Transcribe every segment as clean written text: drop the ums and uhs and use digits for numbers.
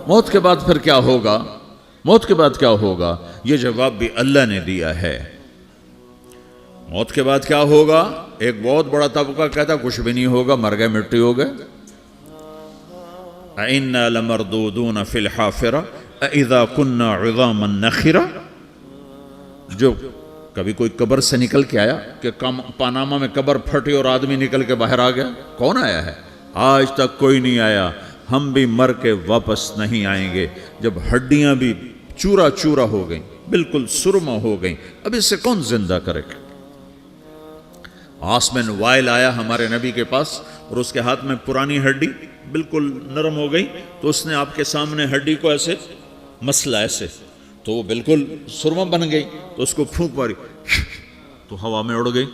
موت کے بعد پھر کیا ہوگا؟ موت کے بعد کیا ہوگا؟ یہ جواب بھی اللہ نے دیا ہے۔ موت کے بعد کیا ہوگا؟ ایک بہت بڑا طبقہ کہتا کچھ بھی نہیں ہوگا، مر گئے، مٹی ہو گئے۔ اِنَّا لَمَرْدُودُونَ فِي الْحَافِرَةِ اِذَا كُنَّا عِظَامًا نَخِرَةً۔ جو کبھی کوئی قبر سے نکل کے آیا کہ پاناما میں قبر پھٹی اور آدمی نکل کے باہر آ گیا؟ کون آیا ہے؟ آج تک کوئی نہیں آیا۔ ہم بھی مر کے واپس نہیں آئیں گے۔ جب ہڈیاں بھی چورا چورا ہو گئیں، بالکل سرما ہو گئیں، اب اس سے کون زندہ کرے گا؟ آسمن وائل آیا ہمارے نبی کے پاس اور اس کے ہاتھ میں پرانی ہڈی بالکل نرم ہو گئی، تو اس نے آپ کے سامنے ہڈی کو ایسے مسلا ایسے، تو وہ بالکل سرما بن گئی، تو اس کو پھونک ماری تو ہوا میں اڑ گئی۔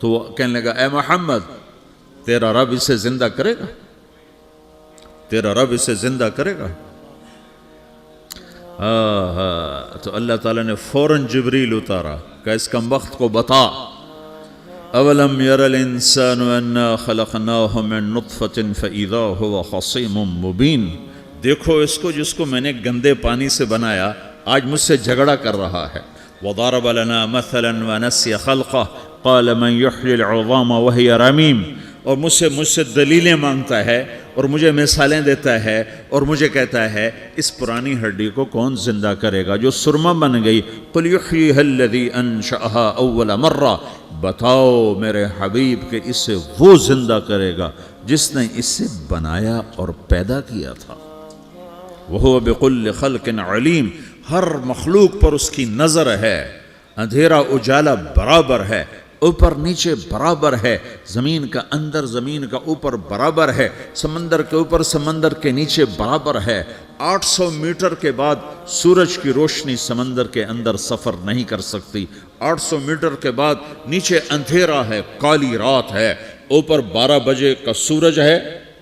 تو وہ کہنے لگا اے محمد، تیرا رب اسے زندہ کرے گا؟ تیرا رب اسے زندہ کرے گا؟ تو اللہ تعالیٰ نے فوراً جبریل اتارا کہ اس کم وقت کو بتا، اولم یر الانسان انا خلقناہ من نطفۃ فاذا هو خصیم مبین۔ دیکھو اس کو جس کو میں نے گندے پانی سے بنایا، آج مجھ سے جھگڑا کر رہا ہے۔ وضرب لنا مثلا ونسی خلقہ قال من یحیی العظام وہی رمیم۔ اور مجھ سے دلیلیں مانگتا ہے اور مجھے مثالیں دیتا ہے اور مجھے کہتا ہے اس پرانی ہڈی کو کون زندہ کرے گا جو سرما بن گئی؟ قل یحییھا الذی انشأھا اول مرہ۔ بتاؤ میرے حبیب کہ اسے وہ زندہ کرے گا جس نے اسے بنایا اور پیدا کیا تھا۔ وہو بکل خلق علیم۔ ہر مخلوق پر اس کی نظر ہے، اندھیرا اجالا برابر ہے، اوپر نیچے برابر ہے، زمین کا اندر زمین کا اوپر برابر ہے، سمندر کے اوپر سمندر کے نیچے برابر ہے۔ 800 میٹر کے بعد سورج کی روشنی سمندر کے اندر سفر نہیں کر سکتی۔ 800 میٹر کے بعد نیچے اندھیرا ہے، کالی رات ہے، اوپر 12 بجے کا سورج ہے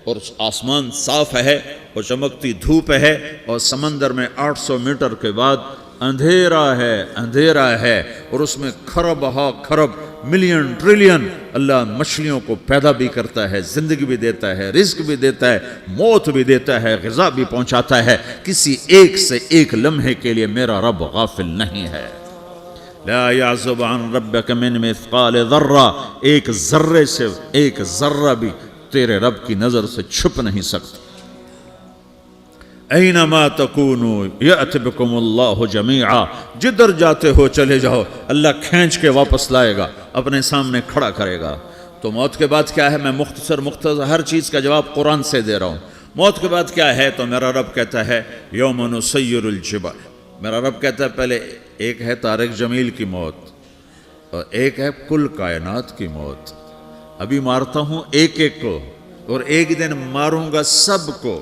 اور آسمان صاف ہے اور چمکتی دھوپ ہے، اور سمندر میں 800 میٹر کے بعد اندھیرا ہے اور اس میں کھرب ہا کھرب ملین ٹریلین اللہ مچھلیوں کو پیدا بھی کرتا ہے، زندگی بھی دیتا ہے، رزق بھی دیتا ہے، موت بھی دیتا ہے، غذا بھی پہنچاتا ہے۔ کسی ایک سے ایک لمحے کے لیے میرا رب غافل نہیں ہے۔ لا يعزب عن ربك من مثقال ذرہ، ایک ذرے سے ایک ذرہ بھی تیرے رب کی نظر سے چھپ نہیں سکتا۔ اینما تکونوا یأت بکم اللہ جمیعا، جدھر جاتے ہو چلے جاؤ، اللہ کھینچ کے واپس لائے گا، اپنے سامنے کھڑا کرے گا۔ تو موت کے بعد کیا ہے؟ میں مختصر ہر چیز کا جواب قرآن سے دے رہا ہوں۔ موت کے بعد کیا ہے؟ تو میرا رب کہتا ہے یوم نسیر الجبال۔ میرا رب کہتا ہے پہلے ایک ہے طارق جمیل کی موت اور ایک ہے کل کائنات کی موت۔ ابھی مارتا ہوں ایک ایک کو اور ایک دن ماروں گا سب کو۔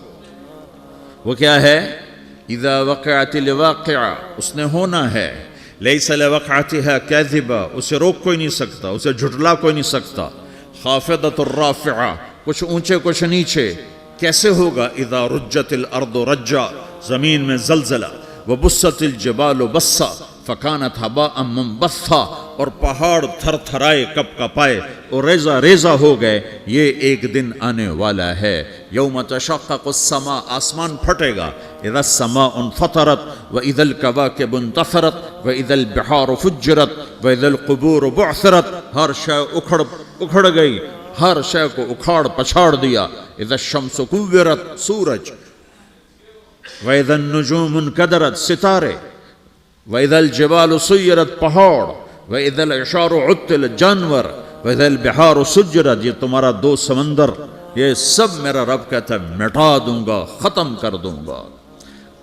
وہ کیا ہے؟ اذا وقعت الواقعہ، اس نے ہونا ہے۔ لیس لوقعتها کاذبہ، اسے روک کوئی نہیں سکتا، اسے جھٹلا کوئی نہیں سکتا۔ خافضۃ الرافعہ، کچھ اونچے کچھ نیچے۔ کیسے ہوگا؟ اذا رجت الارض رجا، زمین میں زلزلہ۔ وبست الجبال بسا فکانت ہباء منبثا، اور پہاڑ تھر تھرائے کپ کپائے اور ریزہ ریزہ ہو گئے۔ یہ ایک دن آنے والا ہے۔ یوم تشقق السماء، آسمان پھٹے گا۔ اذا السماء انفطرت واذا الكواكب انتثرت واذا البحار فجرت واذا القبور بعثرت، ہر شے اکھڑ گئی، ہر شے کو اکھاڑ پچھاڑ دیا۔ اذا الشمس کورت، سورج۔ وَإِذَا النُّجُومُ انْكَدَرَتْ، ستارے۔ وَإِذَا الْجِبَالُ سُيِّرَتْ، پہاڑ۔ وَإِذَا الْعِشَارُ عُطِّلَتْ، جانور۔ وَإِذَا الْبِحَارُ سُجِّرَتْ، یہ تمہارا دو سمندر، یہ سب میرا رب کہتا ہے مٹا دوں گا، ختم کر دوں گا،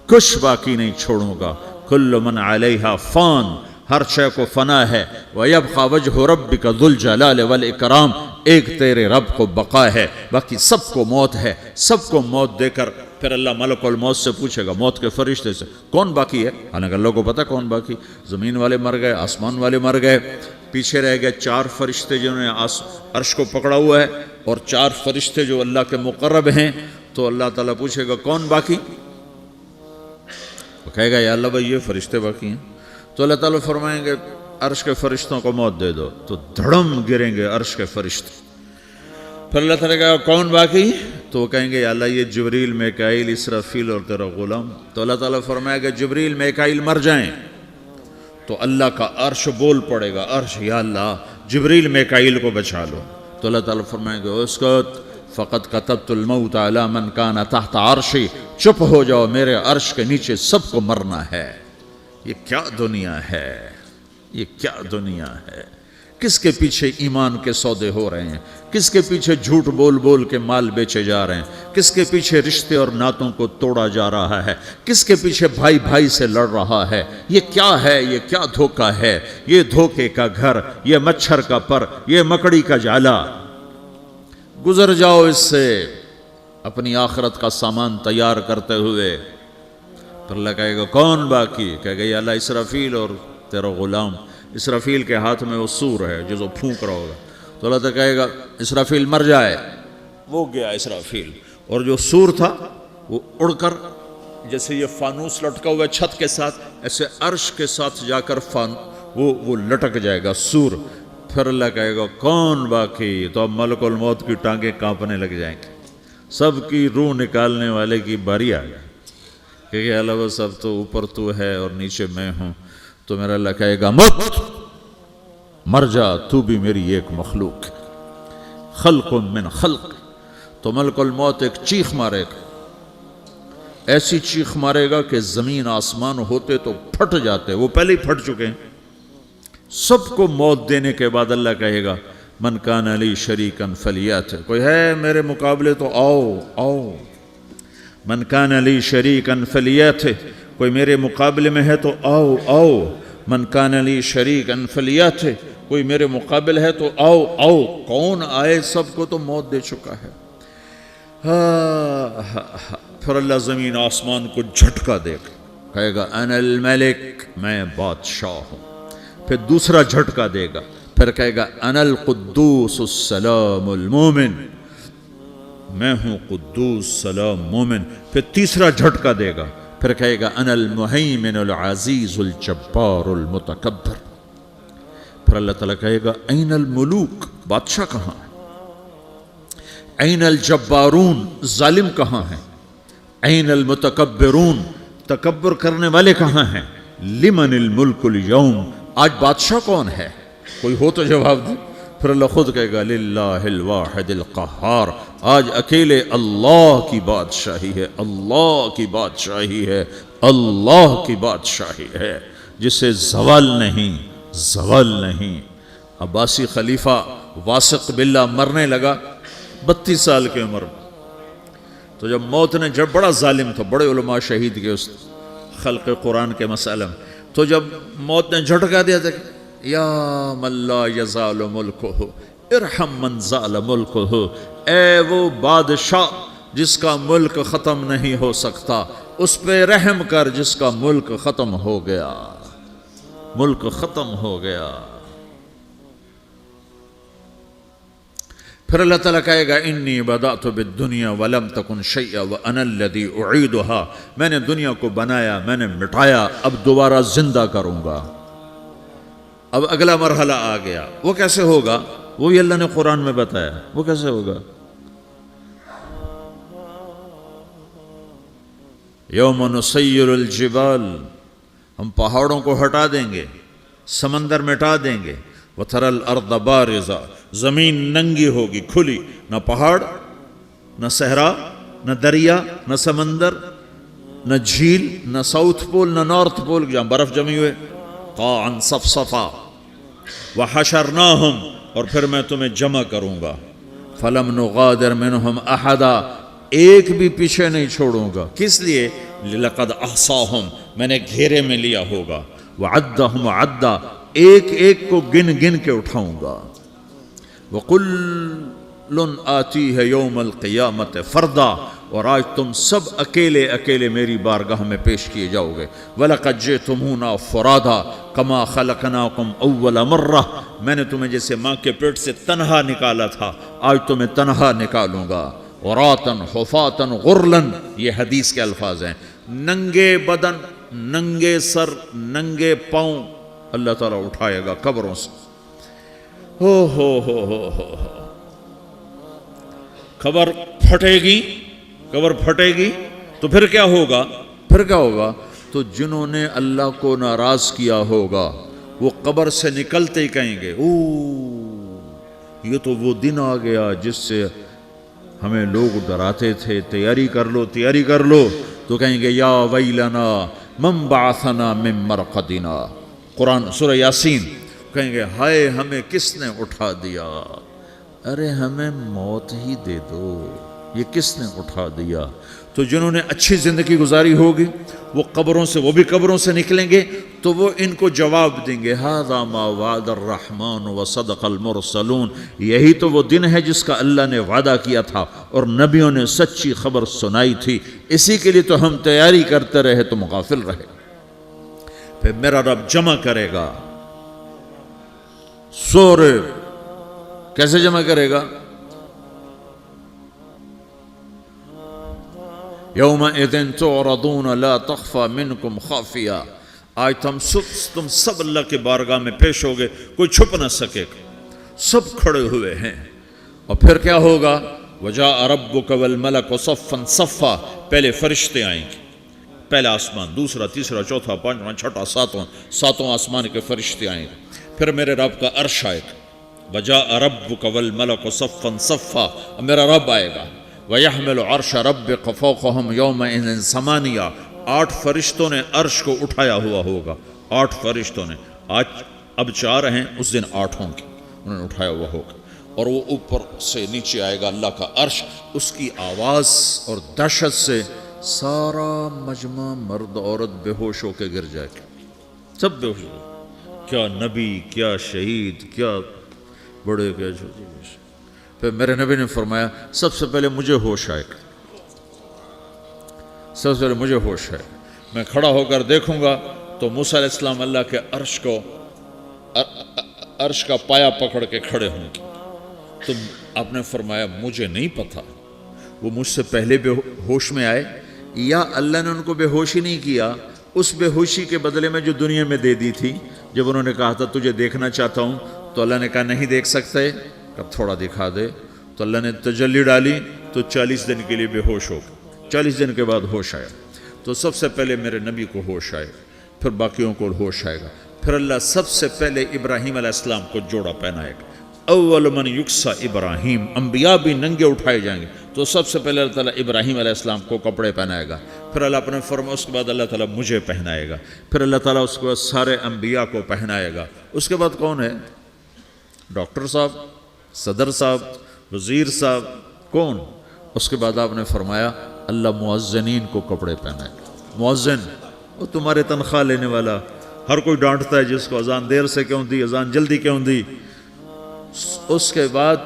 کچھ باقی نہیں چھوڑوں گا۔ كُلُّ مَنْ عَلَيْهَا فان، ہر شے کو فنا ہے۔ وَيَبْقَى وَجْهُ رَبِّكَ ذُو الْجَلَالِ وَالْإِكْرَامِ، ایک تیرے رب کو بقا ہے، باقی سب کو موت ہے۔ سب کو موت دے کر پھر اللہ ملک الموت سے پوچھے گا، موت کے فرشتے سے، کون باقی ہے؟ حالانکہ اللہ کو پتہ کون باقی۔ زمین والے مر گئے، آسمان والے مر گئے، پیچھے رہ گئے 4 فرشتے جنہوں نے عرش کو پکڑا ہوا ہے، اور 4 فرشتے جو اللہ کے مقرب ہیں۔ تو اللہ تعالیٰ پوچھے گا کون باقی؟ وہ کہے گا یا اللہ بھائی یہ فرشتے باقی ہیں۔ تو اللہ تعالیٰ فرمائیں گے عرش کے فرشتوں کو موت دے دو، تو دھڑم گریں گے عرش کے فرشتے. پھر اللہ تعالیٰ کہا کون باقی؟ تو وہ کہیں گے یا اللہ یہ جبریل، میکائیل، اسرافیل اور تیرا غلام. تو اللہ تعالیٰ فرمائے گا جبریل میکائیل مر جائیں تو اللہ کا عرش بول پڑے گا، عرش یا اللہ جبریل میکائیل کو بچا لو. تو اللہ تعالیٰ فرمائے گا اسکت فقط کتبت الموت علی من کان تحت عرشی، چپ ہو جاؤ، میرے عرش کے نیچے سب کو مرنا ہے. یہ کیا دنیا ہے، یہ کیا دنیا ہے. کس کے پیچھے ایمان کے سودے ہو رہے ہیں، کس کے پیچھے جھوٹ بول بول کے مال بیچے جا رہے ہیں، کس کے پیچھے رشتے اور ناتوں کو توڑا جا رہا ہے، کس کے پیچھے بھائی بھائی سے لڑ رہا ہے. یہ کیا ہے، یہ کیا دھوکہ ہے، یہ دھوکے کا گھر، یہ مچھر کا پر، یہ مکڑی کا جالا. گزر جاؤ اس سے اپنی آخرت کا سامان تیار کرتے ہوئے. پھر اللہ کہے گا کون باقی؟ کہے گا یا اللہ اسرافیل اور تیرا غلام. اسرافیل کے ہاتھ میں وہ سور ہے جو پھونک رہا ہوگا. تو اللہ تعالیٰ کہے گا اسرافیل مر جائے. وہ گیا اسرافیل، اور جو سور تھا وہ اڑ کر جیسے یہ فانوس لٹکا ہوا ہے چھت کے ساتھ، ایسے عرش کے ساتھ جا کر وہ لٹک جائے گا سور. پھر اللہ کہے گا کون باقی؟ تو اب ملک الموت کی ٹانگیں کانپنے لگ جائیں گی، سب کی روح نکالنے والے کی باری آ گئی. کہ اللہ وہ سب تو اوپر تو ہے اور نیچے میں ہوں. تو میرا اللہ کہے گا مت، مر جا، تو بھی میری ایک مخلوق ہے، خلق من خلق. تو ملک الموت ایک چیخ مارے گا، ایسی چیخ مارے گا کہ زمین آسمان ہوتے تو پھٹ جاتے، وہ پہلے ہی پھٹ چکے ہیں. سب کو موت دینے کے بعد اللہ کہے گا من کان لی شریکا فلیات، کوئی ہے میرے مقابلے تو آؤ آؤ. من کان لی شریکا فلیات، کوئی میرے مقابلے میں ہے تو آؤ آؤ. من کان لی شریکا فلیات، کوئی میرے مقابل ہے تو آؤ آؤ. کون آئے؟ سب کو تو موت دے چکا ہے. پھر اللہ زمین آسمان کو جھٹکا دے گا، کہے گا انا الملک، میں بادشاہ ہوں. پھر دوسرا جھٹکا دے گا، پھر کہے گا انا القدوس السلام المومن، میں ہوں قدوس سلام مومن. پھر تیسرا جھٹکا دے گا، پھر کہے گا انا المہیمن العزیز الجبار المتکبر. پھر اللہ تعالیٰ کہے گا این الملوک، بادشاہ کہاں ہے؟ این الجبارون، ظالم کہاں ہیں؟ این المتکبرون، تکبر کرنے والے کہاں ہیں؟ لمن الملک اليوم، آج بادشاہ کون ہے؟ کوئی ہو تو جواب دے. پھر اللہ خود کہے گا للہ الواحد القہار، آج اکیلے اللہ کی بادشاہی ہے، اللہ کی بادشاہی ہے، اللہ کی بادشاہی ہے، جسے زوال نہیں، زوال نہیں. عباسی خلیفہ واثق باللہ مرنے لگا 32 سال کی عمر میں. تو جب موت نے، جب بڑا ظالم تھا، بڑے علماء شہید کے اس خلق قرآن کے مسئلہ میں، تو جب موت نے جھٹکا دیا تھا یا من لا یزال ملکہ ارحم من زال ملکہ، اے وہ بادشاہ جس کا ملک ختم نہیں ہو سکتا، اس پہ رحم کر جس کا ملک ختم ہو گیا، ملک ختم ہو گیا. پھر اللہ تعالیٰ کہے گا انی بدأت بالدنیا ولم تکن شیئا وانا الذی اعیدہا، میں نے دنیا کو بنایا، میں نے مٹایا، اب دوبارہ زندہ کروں گا. اب اگلا مرحلہ آ گیا. وہ کیسے ہوگا؟ وہی اللہ نے قرآن میں بتایا. وہ کیسے ہوگا؟ یوم نسیر الجبال، ہم پہاڑوں کو ہٹا دیں گے، سمندر مٹا دیں گے. وتری الارض بارزہ، زمین ننگی ہوگی، کھلی، نہ پہاڑ، نہ صحرا، نہ دریا، نہ سمندر، نہ جھیل، نہ ساؤتھ پول، نہ نارتھ پول جہاں برف جمی ہوئے. قاعا صفصفا وحشرناہم، اور پھر میں تمہیں جمع کروں گا. فلم نغادر منہم احدا، ایک بھی پیچھے نہیں چھوڑوں گا. کس لیے؟ لقد احصاہم، میں نے گھیرے میں لیا ہوگا. وعدہم عدا، ایک ایک کو گن گن کے اٹھاؤں گا. وَقُلٌ آتِيهَ يَوْمَ الْقِيَامَةِ فَرْدًا، اور آج تم سب اکیلے اکیلے میری بارگاہ میں پیش کیے جاؤ گے. وَلَقَدْ جِئْتُمُونَا فُرَادًا كَمَا خَلَقْنَاكُمْ أَوَّلَ مَرَّةٍ، میں نے تمہیں جیسے ماں کے پیٹ سے تنہا نکالا تھا، آج تمہیں تنہا نکالوں گا. عُرَاةً حُفَاةً غُرْلًا، یہ حدیث کے الفاظ ہیں. ننگے بدن، ننگے سر، ننگے پاؤں، اللہ تعالیٰ اٹھائے گا قبروں سے. ہو قبر پھٹے گی تو پھر کیا ہوگا؟ تو جنہوں نے اللہ کو ناراض کیا ہوگا وہ قبر سے نکلتے ہی کہیں گے یہ تو وہ دن آ گیا جس سے ہمیں لوگ ڈراتے تھے، تیاری کر لو. تو کہیں گے یا ویلنا من بعثنا من مرقدنا، قرآن سورہ یاسین. کہیں گے ہائے ہمیں کس نے اٹھا دیا، ارے ہمیں موت ہی دے دو، یہ کس نے اٹھا دیا. تو جنہوں نے اچھی زندگی گزاری ہوگی وہ بھی قبروں سے نکلیں گے تو وہ ان کو جواب دیں گے ھذا ما وعد الرحمن وصدق المرسلون، یہی تو وہ دن ہے جس کا اللہ نے وعدہ کیا تھا اور نبیوں نے سچی خبر سنائی تھی، اسی کے لیے تو ہم تیاری کرتے رہے تم غافل رہے. پھر میرا رب جمع کرے گا سورے. کیسے جمع کرے گا؟ یومئذ تعرضون لا تخفى منکم خافیہ. آج تم سب اللہ کے بارگاہ میں پیش ہوگے، کوئی چھپ نہ سکے گا، سب کھڑے ہوئے ہیں. اور پھر کیا ہوگا؟ وجاء ربک والملک صفا صفا. پہلے فرشتے آئیں گے، پہلا آسمان، دوسرا، تیسرا، چوتھا، پانچواں، چھٹا، ساتواں آسمان کے فرشتے آئیں گے. پھر میرے رب کا عرش آئے گا. وجاء ربک والملک صفا صفا. میرا رب آئے گا. وَيَحْمِلُ عَرْشَ رَبِّكَ فَوْقَهُمْ يَوْمَئِذٍ ثَمَانِيَةٌ. 8 فرشتوں نے عرش کو اٹھایا ہوا ہوگا. 8 فرشتوں نے، آج اب 4 ہیں، اس دن 8 ہوں گے، انہوں نے اٹھایا ہوا ہوگا. اور وہ اوپر سے نیچے آئے گا اللہ کا عرش. اس کی آواز اور دہشت سے سارا مجمع مرد عورت بے ہوش ہو کے گر جائے گا، سب بے ہوش ہو. کیا نبی، کیا شہید، کیا بڑے، کیا چھوٹے. پھر میرے نبی نے فرمایا سب سے پہلے مجھے ہوش آئے گا، سب سے پہلے مجھے ہوش ہے. میں کھڑا ہو کر دیکھوں گا تو موسیٰ علیہ السلام اللہ کے عرش کا پایا پکڑ کے کھڑے ہوں گے. تو آپ نے فرمایا مجھے نہیں پتا وہ مجھ سے پہلے بے ہوش میں آئے یا اللہ نے ان کو بے ہوش ہی نہیں کیا، اس بے ہوشی کے بدلے میں جو دنیا میں دے دی تھی. جب انہوں نے کہا تھا تجھے دیکھنا چاہتا ہوں تو اللہ نے کہا نہیں دیکھ سکتے، اب تھوڑا دکھا دے. تو اللہ نے تجلی ڈالی تو 40 دن کے لیے بے ہوش ہو گئے. 40 دن کے بعد ہوش آیا. تو سب سے پہلے میرے نبی کو ہوش آئے، پھر باقیوں کو ہوش آئے گا. پھر اللہ سب سے پہلے ابراہیم علیہ السلام کو جوڑا پہنائے گا. اول من یکسا ابراہیم. انبیاء بھی ننگے اٹھائے جائیں گے تو سب سے پہلے اللہ تعالیٰ ابراہیم علیہ السلام کو کپڑے پہنائے گا. پھر اللہ اپنے فرما، اس کے بعد اللہ تعالیٰ مجھے پہنائے گا. پھر اللہ تعالیٰ اس کے بعد سارے انبیاء کو پہنائے گا. اس کے بعد کون ہے؟ ڈاکٹر صاحب، صدر صاحب، وزیر صاحب، کون؟ اس کے بعد آپ نے فرمایا اللہ مؤذنین کو کپڑے پہنائے گا. مؤذن وہ تمہارے تنخواہ لینے والا، ہر کوئی ڈانٹتا ہے جس کو اذان دیر سے کیوں دی، اذان جلدی کیوں دی. اس کے بعد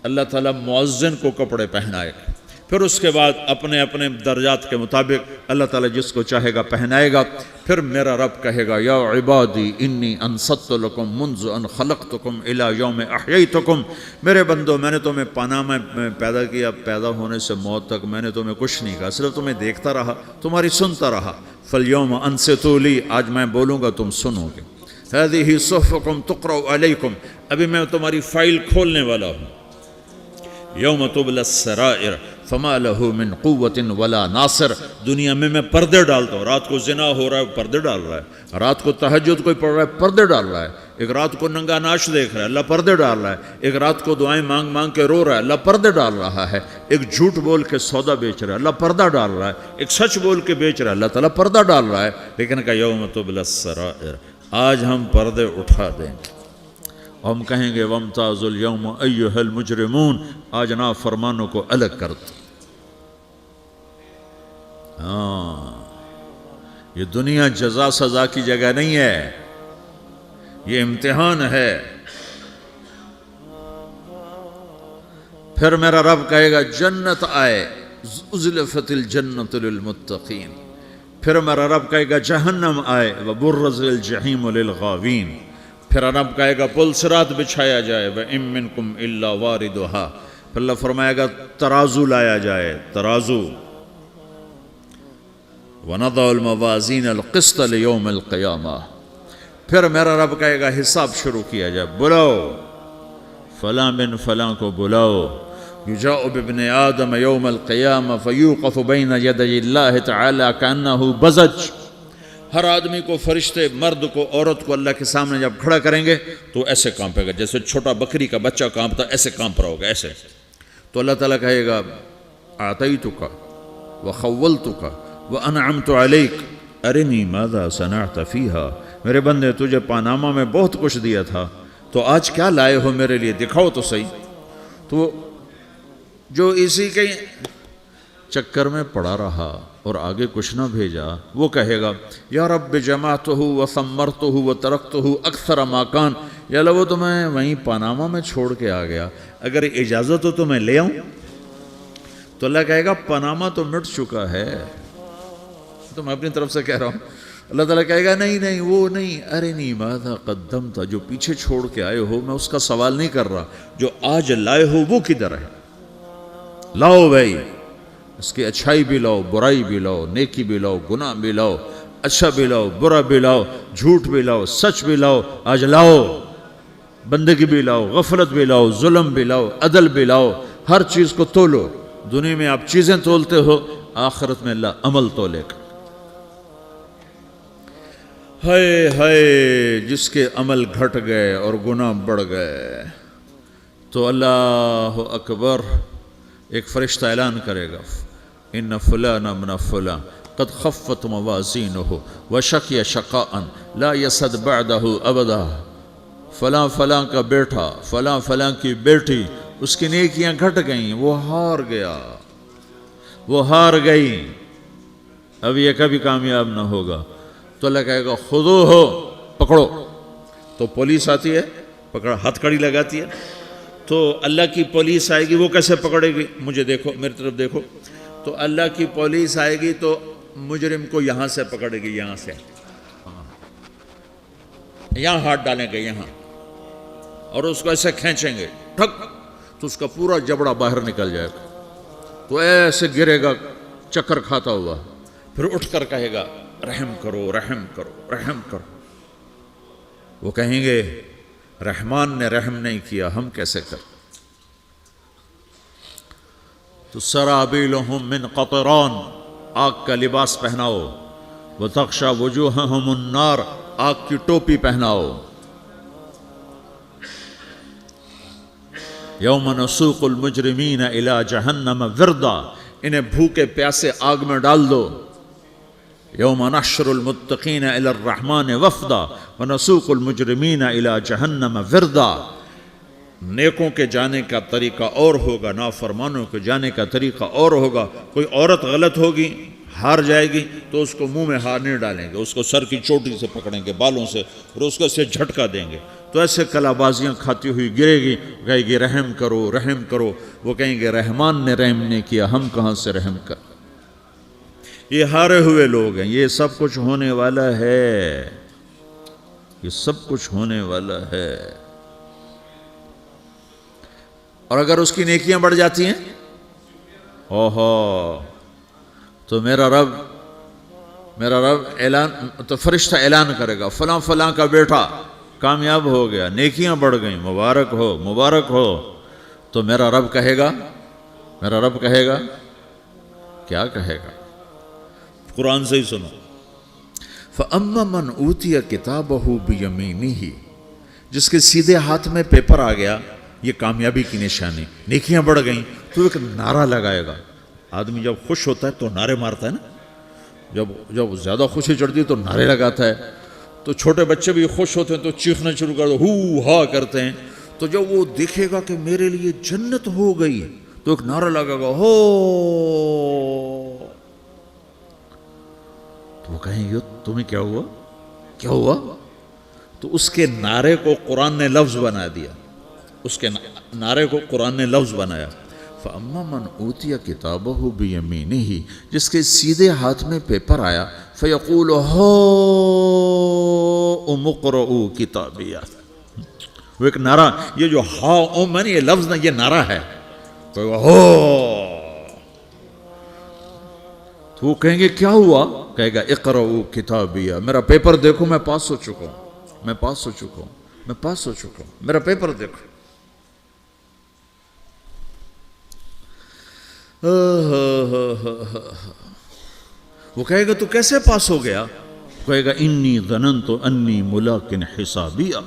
اللہ تعالیٰ مؤذن کو کپڑے پہنائے گا. پھر اس کے بعد اپنے اپنے درجات کے مطابق اللہ تعالیٰ جس کو چاہے گا پہنائے گا. پھر میرا رب کہے گا یا عبادی انی انصت لکم منذ ان خلقتکم الی یوم احییتکم. میرے بندو، میں نے تمہیں پاناہ میں پیدا کیا، پیدا ہونے سے موت تک میں نے تمہیں کچھ نہیں کہا، صرف تمہیں دیکھتا رہا، تمہاری سنتا رہا. فالیوم انصتوا لی، آج میں بولوں گا تم سنو گے. ہذہ صحفکم تقرأ علیکم، ابھی میں تمہاری فائل کھولنے والا ہوں. یوم تبلی السرائر فما لہ من قوت ولا ناصر. دنیا میں پردے ڈالتا ہوں. رات کو زنا ہو رہا ہے، پردے ڈال رہا ہے. رات کو تہجد کوئی پڑھ رہا ہے، پردے ڈال رہا ہے. ایک رات کو ننگا ناچ دیکھ رہا ہے، اللہ پردے ڈال رہا ہے. ایک رات کو دعائیں مانگ مانگ کے رو رہا ہے، اللہ پردے ڈال رہا ہے. ایک جھوٹ بول کے سودا بیچ رہا ہے، اللہ پردہ ڈال رہا ہے. ایک سچ بول کے بیچ رہا ہے، اللہ تعالیٰ پردہ ڈال رہا ہے. لیکن کہ یوم تبلی السرائر، آج ہم پردے اٹھا دیں گے. ہم کہیں گے وامتازوا اليوم ایھا المجرمون، آج نافرمانوں کو الگ کر دو. یہ دنیا جزا سزا کی جگہ نہیں ہے، یہ امتحان ہے. پھر میرا رب کہے گا جنت آئے، ازلفت الجنت للمتقین. پھر میرا رب کہے گا جہنم آئے، وبرز الجحیم للغاوین. پھر رب کہے گا پل صراط بچھایا جائے، وَإِن مِّنكُمْ إِلَّا وَارِدُهَا. پھر اللہ فرمائے گا ترازو لایا جائے، ترازو. وَنَضَعُ الْمَوَازِينَ الْقِسْطَ لِيَوْمِ الْقِيَامَةِ. پھر میرا رب کہے گا حساب شروع کیا جائے، بلاؤ فلاں بن فلاں کو بلاؤ، یجاء بابن آدم یوم القیامہ فیوقف بین یدی اللہ تعالی کانہ بزج۔ ہر آدمی کو، فرشتے، مرد کو، عورت کو اللہ کے سامنے جب کھڑا کریں گے تو ایسے کانپے گا جیسے چھوٹا بکری کا بچہ کانپتا، ایسے کانپ رہا ہوگا ایسے۔ تو اللہ تعالیٰ کہے گا اعطیتک وخولتک وانعمت علیک ارنی ماذا صنعت فیہا، میرے بندے تجھے پاناما میں بہت کچھ دیا تھا، تو آج کیا لائے ہو میرے لیے، دکھاؤ تو صحیح۔ تو جو اسی کے چکر میں پڑا رہا اور آگے کچھ نہ بھیجا، وہ کہے گا یا رب جمعتہ وثمرتہ وترکتہ اکثر ما کان، یا اللہ وہ تو میں وہیں پاناما میں چھوڑ کے آ گیا، اگر اجازت ہو تو میں لے آؤں؟ تو اللہ کہے گا پاناما تو مٹ چکا ہے، تو میں اپنی طرف سے کہہ رہا ہوں۔ اللہ تعالیٰ کہے گا نہیں نہیں وہ نہیں، ارنی ماذا قدمت، جو پیچھے چھوڑ کے آئے ہو میں اس کا سوال نہیں کر رہا، جو آج لائے ہو وہ کدھر ہے، لاؤ بھائی، اس کی اچھائی بھی لاؤ، برائی بھی لاؤ، نیکی بھی لاؤ، گناہ بھی لاؤ، اچھا بھی لاؤ، برا بھی لاؤ، جھوٹ بھی لاؤ، سچ بھی لاؤ، آج لاؤ، بندگی بھی لاؤ، غفلت بھی لاؤ، ظلم بھی لاؤ، عدل بھی لاؤ، ہر چیز کو تولو۔ دنیا میں آپ چیزیں تولتے ہو، آخرت میں اللہ عمل تولے گا۔ ہائے ہائے جس کے عمل گھٹ گئے اور گناہ بڑھ گئے، تو اللہ اکبر، ایک فرشتہ اعلان کرے گا ان فلان من فلان قد خفت موازینہ وشقی شقاء لا یسد بعدہ ابدا، فلاں فلاں کا بیٹا، فلاں فلاں کی بیٹی، اس کی نیکیاں گھٹ گئیں، وہ ہار گیا، وہ ہار گئی، اب یہ کبھی کامیاب نہ ہوگا۔ تو اللہ کہے گا خودو ہو، پکڑو۔ تو پولیس آتی ہے، پکڑا، ہتھ کڑی لگاتی ہے، تو اللہ کی پولیس آئے گی، وہ کیسے پکڑے گی؟ مجھے دیکھو، میری طرف دیکھو۔ تو اللہ کی پولیس آئے گی تو مجرم کو یہاں سے پکڑے گی، یہاں سے، یہاں ہاتھ ڈالیں گے یہاں، اور اس کو ایسے کھینچیں گے، ٹھک، تو اس کا پورا جبڑا باہر نکل جائے گا، تو ایسے گرے گا چکر کھاتا ہوا، پھر اٹھ کر کہے گا رحم کرو، رحم کرو، رحم کرو۔ وہ کہیں گے رحمان نے رحم نہیں کیا، ہم کیسے کر؟ تو سرابیلہم من قطران، آگ کا لباس پہناؤ، وتغشا وجوہہم النار، آگ کی ٹوپی پہناؤ۔ یوم نسوق المجرمین الی جہنم وردا، انہیں بھوکے پیاسے آگ میں ڈال دو۔ یوم نحشر المتقین الی الرحمن وفدا ونسوق المجرمین الی جہنم وردا، نیکوں کے جانے کا طریقہ اور ہوگا، نافرمانوں کے جانے کا طریقہ اور ہوگا۔ کوئی عورت غلط ہوگی، ہار جائے گی، تو اس کو منہ میں ہار نہیں ڈالیں گے، اس کو سر کی چوٹی سے پکڑیں گے، بالوں سے، اور اس کو اسے جھٹکا دیں گے، تو ایسے کلا بازیاں کھاتی ہوئی گرے گی، کہے گی رحم کرو، رحم کرو۔ وہ کہیں گے رحمان نے رحم نہیں کیا، ہم کہاں سے رحم کر؟ یہ ہارے ہوئے لوگ ہیں، یہ سب کچھ ہونے والا ہے، یہ سب کچھ ہونے والا ہے۔ اور اگر اس کی نیکیاں بڑھ جاتی ہیں، اوہو، تو میرا رب اعلان، تو فرشتہ اعلان کرے گا فلاں فلاں کا بیٹا کامیاب ہو گیا، نیکیاں بڑھ گئیں، مبارک ہو، مبارک ہو۔ تو میرا رب کہے گا کیا کہے گا؟ قرآن سے ہی سنو۔ فَأَمَّا مَنْ أُوتِيَ كِتَابَهُ بِيَمِينِهِ، جس کے سیدھے ہاتھ میں پیپر آ گیا، یہ کامیابی کی نشانی، نیکیاں بڑھ گئیں، تو ایک نعرہ لگائے گا۔ آدمی جب خوش ہوتا ہے تو نعرے مارتا ہے نا، جب زیادہ خوشی چڑھتی ہے تو نعرے لگاتا ہے۔ تو چھوٹے بچے بھی خوش ہوتے ہیں تو چیخنا شروع کر دو، ہو ہا کرتے ہیں۔ تو جب وہ دیکھے گا کہ میرے لیے جنت ہو گئی، تو ایک نعرہ لگے گا، ہو، تو وہ کہیں گے تمہیں کیا ہوا، کیا ہوا؟ تو اس کے نعرے کو قرآن نے لفظ بنا دیا، اس کے نعرے کو قرآن نے لفظ بنایا۔ فَأَمَّا مَنْ أُوتِيَ كِتَابَهُ بِيَمِينِهِ، جس کے سیدھے ہاتھ میں پیپر آیا، فَيَقُولُ هَاؤْمُ اقْرَءُوا كِتَابِيَهْ، وہ ایک نعرہ، یہ جو ہاؤم ہے نا، یہ لفظ نہ، یہ نعرہ ہے، تو وہ کہیں گے کیا ہوا؟ کہے گا اقرؤوا کتابیہ، میرا پیپر دیکھو، میں پاس ہو چکا ہوں، میں پاس ہو چکا ہوں، میں پاس ہو چکا ہوں، میرا پیپر دیکھو۔ وہ کہے گا تو کیسے پاس ہو گیا؟ کہے گا انی ظننت انی ملاقٍ حسابیہ،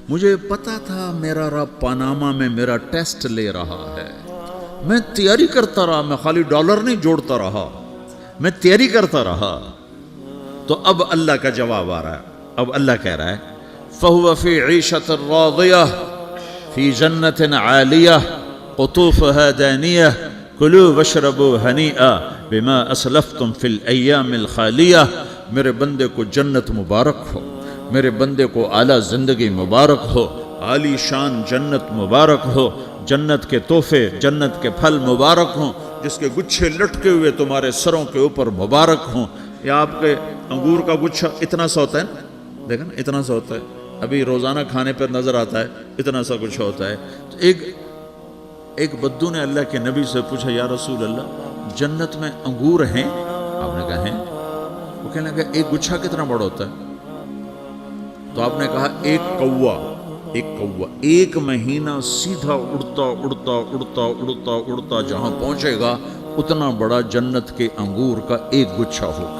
مجھے پتا تھا میرا رب پاناما میں میرا ٹیسٹ لے رہا ہے، میں تیاری کرتا رہا، میں خالی ڈالر نہیں جوڑتا رہا، میں تیاری کرتا رہا۔ تو اب اللہ کا جواب آ رہا ہے، اب اللہ کہہ رہا ہے فَهُوَ فِي عِيشَةٍ رَاضِيَةٍ فِي جَنَّةٍ عَالِيَةٍ قُطُوفُهَا دَانِيَةٌ كُلُوا وَاشْرَبُوا هَنِيئًا بِمَا أَسْلَفْتُمْ فِي الْأَيَّامِ الْخَالِيَةِ، میرے بندے کو جنت مبارک ہو، میرے بندے کو اعلیٰ زندگی مبارک ہو، عالی شان جنت مبارک ہو، جنت کے تحفے، جنت کے پھل مبارک ہوں، جس کے گچھے لٹکے ہوئے تمہارے سروں کے اوپر مبارک ہوں۔ یا آپ کے انگور کا گچھا اتنا سا ہوتا ہے نا، دیکھا نا اتنا سا ہوتا ہے، ابھی روزانہ کھانے پر نظر آتا ہے، اتنا سا گچھا ہوتا ہے۔ تو ایک بدو نے اللہ کے نبی سے پوچھا یا رسول اللہ جنت میں انگور ہیں؟ آپ نے کہا ہیں۔ وہ کہنے لگا ایک گچھا کتنا بڑا ہوتا ہے؟ تو آپ نے کہا ایک کوا ایک مہینہ سیدھا اڑتا اڑتا اڑتا اڑتا اڑتا جہاں پہنچے گا اتنا بڑا جنت کے انگور کا ایک گچھا ہوگا۔